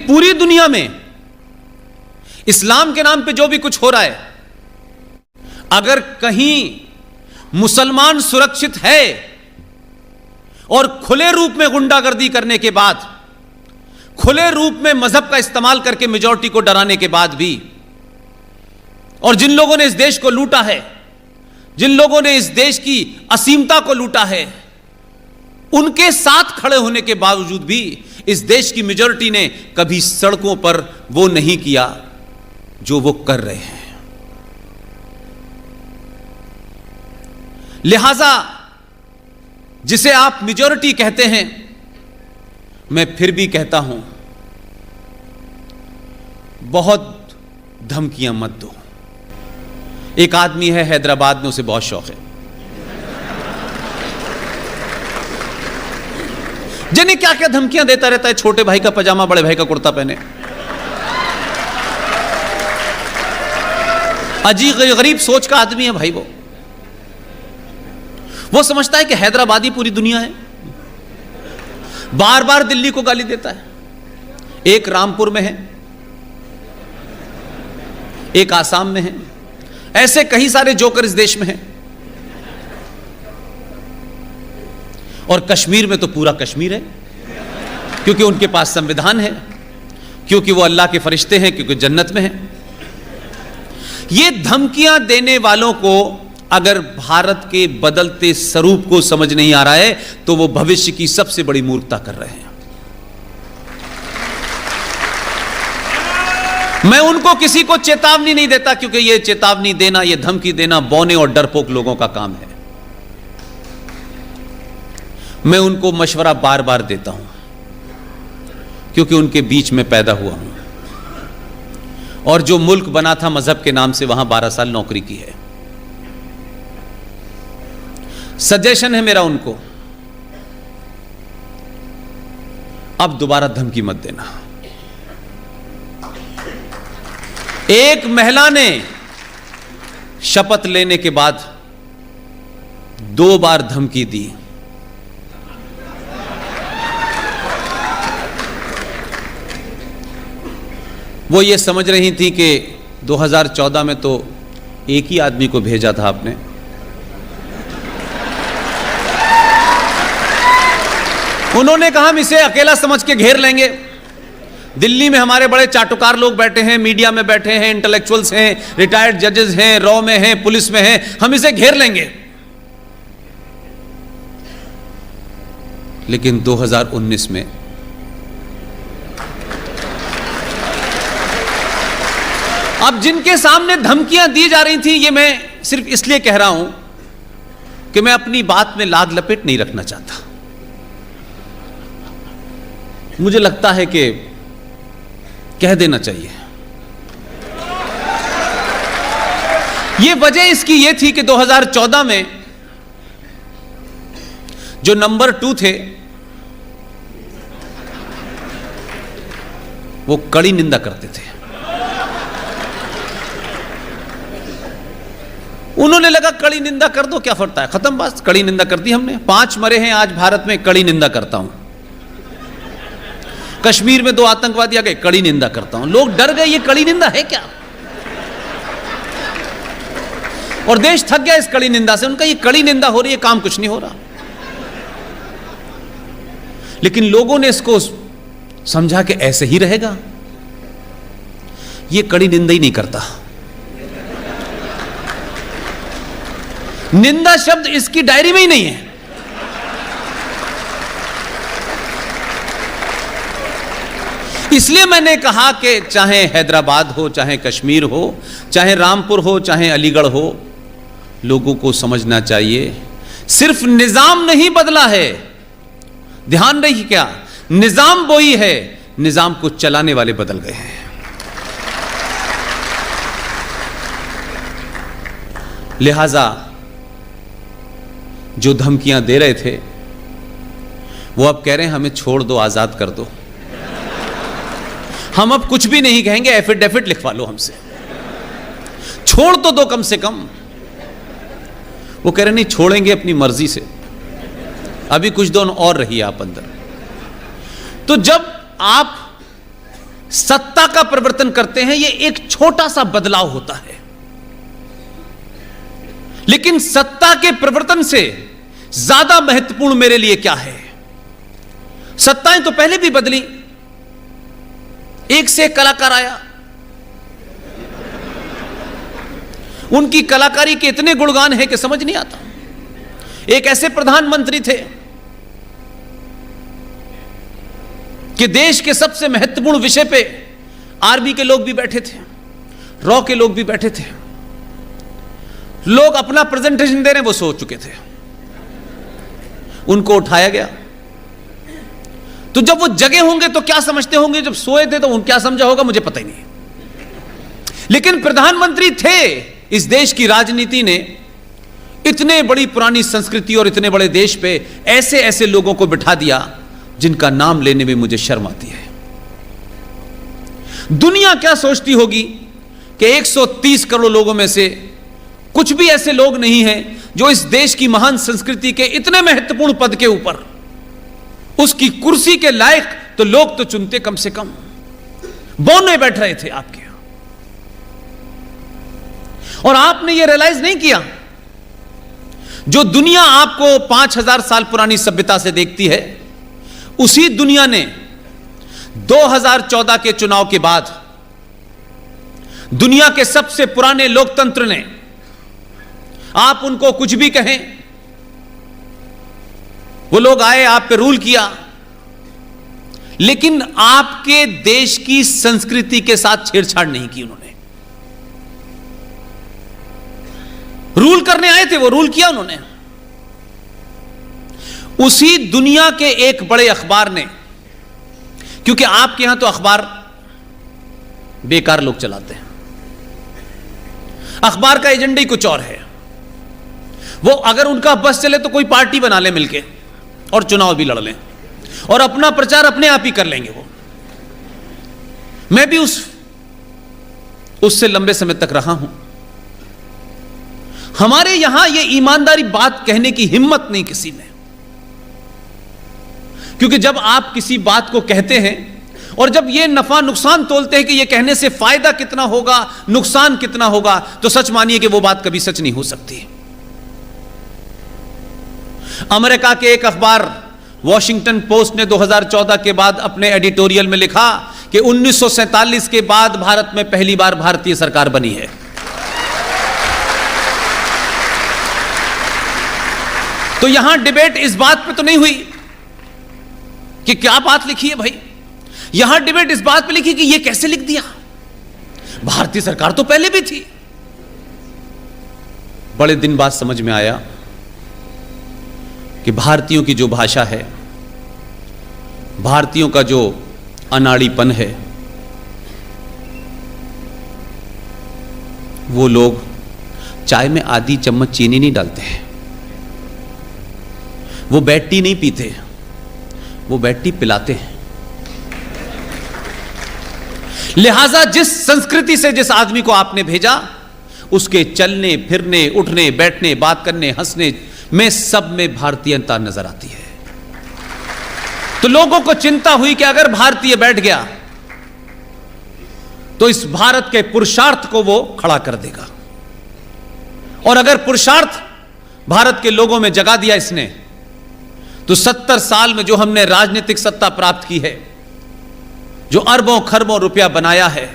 पूरी दुनिया में इस्लाम के नाम पे जो भी कुछ हो रहा है, अगर कहीं मुसलमान सुरक्षित है और खुले रूप में गुंडागर्दी करने के बाद, खुले रूप में मजहब का इस्तेमाल करके मेजॉरिटी को डराने के बाद भी, और जिन लोगों ने इस देश को लूटा है, जिन लोगों ने इस देश की असीमता को लूटा है, उनके साथ खड़े होने के बावजूद भी इस देश की मेजॉरिटी ने कभी सड़कों पर वो नहीं किया जो वो कर रहे हैं। लिहाजा जिसे आप मेजॉरिटी कहते हैं, मैं फिर भी कहता हूं, बहुत धमकियां मत दो। एक आदमी है हैदराबाद में, उसे बहुत शौक है, जाने क्या क्या धमकियां देता रहता है। छोटे भाई का पजामा बड़े भाई का कुर्ता पहने, अजीब गरीब सोच का आदमी है भाई। वो समझता है कि हैदराबादी पूरी दुनिया है, बार बार दिल्ली को गाली देता है। एक रामपुर में है, एक आसाम में है, ऐसे कई सारे जोकर इस देश में हैं। और कश्मीर में तो पूरा कश्मीर है, क्योंकि उनके पास संविधान है, क्योंकि वो अल्लाह के फरिश्ते हैं, क्योंकि जन्नत में हैं। ये धमकियां देने वालों को अगर भारत के बदलते स्वरूप को समझ नहीं आ रहा है, तो वो भविष्य की सबसे बड़ी मूर्खता कर रहे हैं। मैं उनको किसी को चेतावनी नहीं देता, क्योंकि ये चेतावनी देना, ये धमकी देना बौने और डरपोक लोगों का काम है। मैं उनको मशवरा बार बार देता हूं, क्योंकि उनके बीच में पैदा हुआ हूं, और जो मुल्क बना था मजहब के नाम से, वहां 12 साल नौकरी की है। सजेशन है मेरा उनको, अब दोबारा धमकी मत देना। एक महिला ने शपथ लेने के बाद 2 बार धमकी दी। वो ये समझ रही थी कि 2014 में तो एक ही आदमी को भेजा था आपने, उन्होंने कहा हम इसे अकेला समझ के घेर लेंगे। दिल्ली में हमारे बड़े चाटुकार लोग बैठे हैं, मीडिया में बैठे हैं, इंटेलेक्चुअल्स हैं, रिटायर्ड जजेस हैं, रॉ में हैं, पुलिस में हैं, हम इसे घेर लेंगे। लेकिन 2019 में अब जिनके सामने धमकियां दी जा रही थी, ये मैं सिर्फ इसलिए कह रहा हूं कि मैं अपनी बात में लाग लपेट नहीं रखना चाहता। मुझे लगता है कि कह देना चाहिए। यह वजह इसकी यह थी कि 2014 में जो नंबर 2 थे, वो कड़ी निंदा करते थे। उन्होंने लगा कड़ी निंदा कर दो, क्या फर्क है, खत्म बात, कड़ी निंदा कर दी हमने। 5 मरे हैं आज भारत में, कड़ी निंदा करता हूं। कश्मीर में 2 आतंकवादी आ गए, कड़ी निंदा करता हूं। लोग डर गए, ये कड़ी निंदा है क्या? और देश थक गया इस कड़ी निंदा से। उनका ये कड़ी निंदा हो रही है, काम कुछ नहीं हो रहा। लेकिन लोगों ने इसको समझा कि ऐसे ही रहेगा, ये कड़ी निंदा ही नहीं करता। निंदा शब्द इसकी डायरी में ही नहीं है। इसलिए मैंने कहा कि चाहे हैदराबाद हो, चाहे कश्मीर हो, चाहे रामपुर हो, चाहे अलीगढ़ हो, लोगों को समझना चाहिए सिर्फ निजाम नहीं बदला है। ध्यान रही क्या, निजाम वही है, निजाम को चलाने वाले बदल गए हैं। लिहाजा जो धमकियां दे रहे थे, वो अब कह रहे हैं हमें छोड़ दो, आजाद कर दो। हम अब कुछ भी नहीं कहेंगे, एफिडेविट लिखवा लो हमसे, छोड़ तो दो कम से कम। वो कह रहे नहीं छोड़ेंगे अपनी मर्जी से, अभी कुछ दिन और रहिए आप अंदर। तो जब आप सत्ता का परिवर्तन करते हैं, यह एक छोटा सा बदलाव होता है। लेकिन सत्ता के परिवर्तन से ज्यादा महत्वपूर्ण मेरे लिए क्या है? सत्ताएं तो पहले भी बदली, एक से एक कलाकार आया, उनकी कलाकारी के इतने गुणगान हैं कि समझ नहीं आता। एक ऐसे प्रधानमंत्री थे कि देश के सबसे महत्वपूर्ण विषय पे आर्मी के लोग भी बैठे थे, रॉ के लोग भी बैठे थे, लोग अपना प्रेजेंटेशन दे रहे हैं, वो सो चुके थे, उनको उठाया गया। तो जब वो जगे होंगे तो क्या समझते होंगे, जब सोए थे तो क्या समझा होगा मुझे पता ही नहीं। लेकिन प्रधानमंत्री थे। इस देश की राजनीति ने इतने बड़ी पुरानी संस्कृति और इतने बड़े देश पे ऐसे ऐसे लोगों को बिठा दिया जिनका नाम लेने में मुझे शर्म आती है। दुनिया क्या सोचती होगी कि 130 करोड़ लोगों में से कुछ भी ऐसे लोग नहीं हैं जो इस देश की महान संस्कृति के इतने महत्वपूर्ण पद के ऊपर, उसकी कुर्सी के लायक तो लोग तो चुनते कम से कम। बौने बैठ रहे थे आपके, और आपने यह रियलाइज नहीं किया। जो दुनिया आपको 5000 साल पुरानी सभ्यता से देखती है, उसी दुनिया ने 2014 के चुनाव के बाद दुनिया के सबसे पुराने लोकतंत्र ने, आप उनको कुछ भी कहें, वो लोग आए, आप पे रूल किया, लेकिन आपके देश की संस्कृति के साथ छेड़छाड़ नहीं की उन्होंने। रूल करने आए थे, वो रूल किया उन्होंने। उसी दुनिया के एक बड़े अखबार ने, क्योंकि आपके यहां तो अखबार बेकार लोग चलाते हैं, अखबार का एजेंडा ही कुछ और है। वो अगर उनका बस चले तो कोई पार्टी बना ले मिलके और चुनाव भी लड़ लें और अपना प्रचार अपने आप ही कर लेंगे वो। मैं भी उससे लंबे समय तक रहा हूं। हमारे यहां ये ईमानदारी बात कहने की हिम्मत नहीं किसी ने, क्योंकि जब आप किसी बात को कहते हैं और जब ये नफा नुकसान तोलते हैं कि ये कहने से फायदा कितना होगा, नुकसान कितना होगा, तो सच मानिए कि वो बात कभी सच नहीं हो सकती। अमेरिका के एक अखबार वॉशिंगटन पोस्ट ने 2014 के बाद अपने एडिटोरियल में लिखा कि 1947 के बाद भारत में पहली बार भारतीय सरकार बनी है। तो यहां डिबेट इस बात पे तो नहीं हुई कि क्या बात लिखी है भाई, यहां डिबेट इस बात पे लिखी कि ये कैसे लिख दिया, भारतीय सरकार तो पहले भी थी। बड़े दिन बाद समझ में आया कि भारतीयों की जो भाषा है, भारतीयों का जो अनाड़ीपन है, वो लोग चाय में आधी चम्मच चीनी नहीं डालते हैं, वो बैड टी नहीं पीते, वो बैड टी पिलाते हैं। लिहाजा जिस संस्कृति से जिस आदमी को आपने भेजा, उसके चलने फिरने, उठने बैठने, बात करने, हंसने में सब में भारतीयता नजर आती है। तो लोगों को चिंता हुई कि अगर भारतीय बैठ गया तो इस भारत के पुरुषार्थ को वो खड़ा कर देगा, और अगर पुरुषार्थ भारत के लोगों में जगा दिया इसने, तो 70 साल में जो हमने राजनीतिक सत्ता प्राप्त की है, जो अरबों खरबों रुपया बनाया है,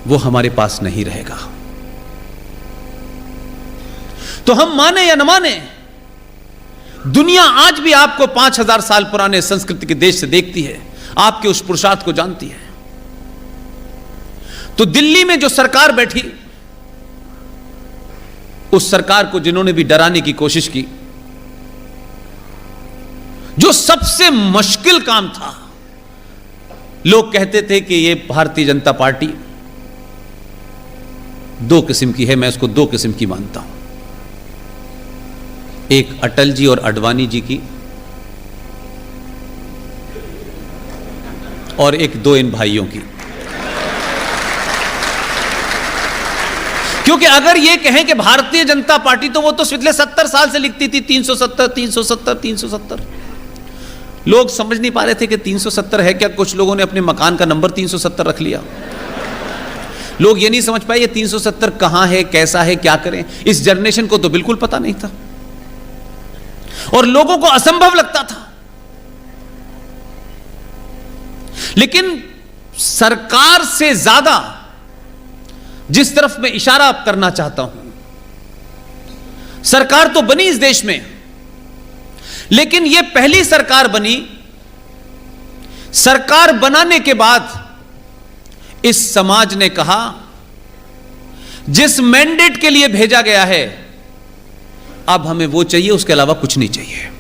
वो हमारे पास नहीं रहेगा। तो हम माने या न माने, दुनिया आज भी आपको 5000 साल पुराने संस्कृति के देश से देखती है, आपके उस पुरुषार्थ को जानती है। तो दिल्ली में जो सरकार बैठी, उस सरकार को जिन्होंने भी डराने की कोशिश की, जो सबसे मुश्किल काम था, लोग कहते थे कि ये भारतीय जनता पार्टी दो किस्म की है, मैं इसको दो किस्म की मानता हूं, एक अटल जी और आडवाणी जी की, और एक दो इन भाइयों की। क्योंकि अगर ये कहें कि भारतीय जनता पार्टी, तो वो तो पिछले 70 साल से लिखती थी 370 370 370, लोग समझ नहीं पा रहे थे कि 370 है क्या। कुछ लोगों ने अपने मकान का नंबर 370 रख लिया। लोग ये नहीं समझ पाए ये 370 कहां है, कैसा है, क्या करें। इस जनरेशन को तो बिल्कुल पता नहीं था और लोगों को असंभव लगता था। लेकिन सरकार से ज्यादा जिस तरफ मैं इशारा करना चाहता हूं, सरकार तो बनी इस देश में, लेकिन यह पहली सरकार बनी। सरकार बनाने के बाद इस समाज ने कहा जिस मैंडेट के लिए भेजा गया है अब हमें वो चाहिए, उसके अलावा कुछ नहीं चाहिए।